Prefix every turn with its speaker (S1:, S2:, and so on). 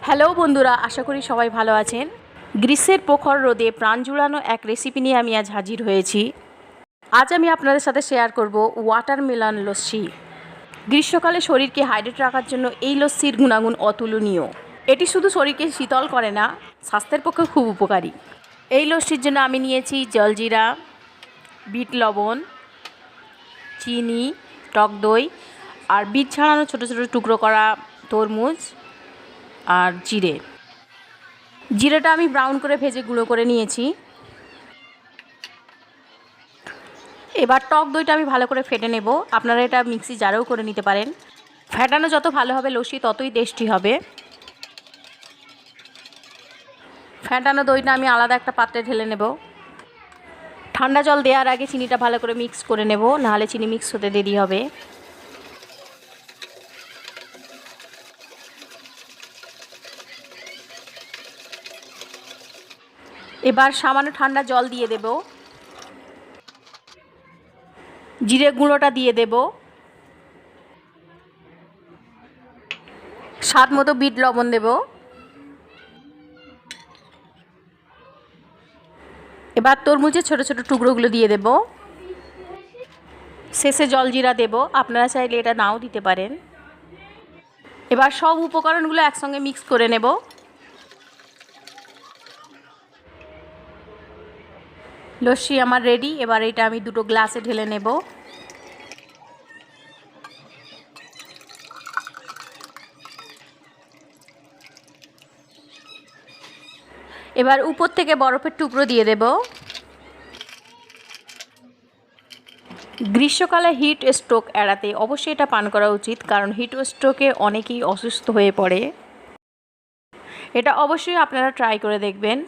S1: Hello বন্ধুরা, আশা করি সবাই ভালো আছেন। গ্রীষ্মের প্রখর রোদে প্রাণ জুড়ানো এক রেসিপি নিয়ে আমি আজ হাজির হয়েছি। আজ আমি আপনাদের সাথে শেয়ার করব ওয়াটারমেলন লস্যি। গ্রীষ্মকালে শরীরকে হাইড্রেট রাখার জন্য এই লস্যির গুণাগুণ অতুলনীয়। এটি শুধু শরীরকে শীতল করে না, স্বাস্থ্যের পক্ষে খুব উপকারী। এই লস্যির জন্য আমি নিয়েছি জলজিরা, বিট লবণ, চিনি, টক দই আর বিট ছাড়ানো ছোটো ছোটো টুকরো করা তরমুজ আর জিরেটা আমি ব্রাউন করে ভেজে গুঁড়ো করে নিয়েছি। এবার টক দইটা আমি ভালো করে ফেটে নেব। আপনারা এটা মিক্সি জারেও করে নিতে পারেন। ফেটানো যত ভালো হবে লস্যি ততই টেস্টি হবে। ফেটানো দইটা আমি আলাদা একটা পাত্রে ঢেলে নেব। ঠান্ডা জল দেওয়ার আগে চিনিটা ভালো করে মিক্স করে নেব, নাহলে চিনি মিক্স হতে দেরি হবে। এবার সামান্য ঠান্ডা জল দিয়ে দেব, জিরে গুঁড়োটা দিয়ে দেব, স্বাদ মতো বিট লবণ দেব। এবার তরমুজের ছোট ছোট টুকরোগুলো দিয়ে দেব। শেষে জলজিরা দেব, আপনারা চাইলে এটা নাও দিতে পারেন। এবার সব উপকরণগুলো একসঙ্গে মিক্স করে নেব। লস্যি আমার রেডি। এবার এটা আমি দুটো গ্লাসে ঢেলে নেব। এবার উপর থেকে বরফের টুকরো দিয়ে দেব। গ্রীষ্মকালে হিট স্ট্রোক এড়াতে অবশ্যই এটা পান করা উচিত, কারণ হিট স্ট্রোকে অনেকেই অসুস্থ হয়ে পড়ে। এটা অবশ্যই আপনারা ট্রাই করে দেখবেন।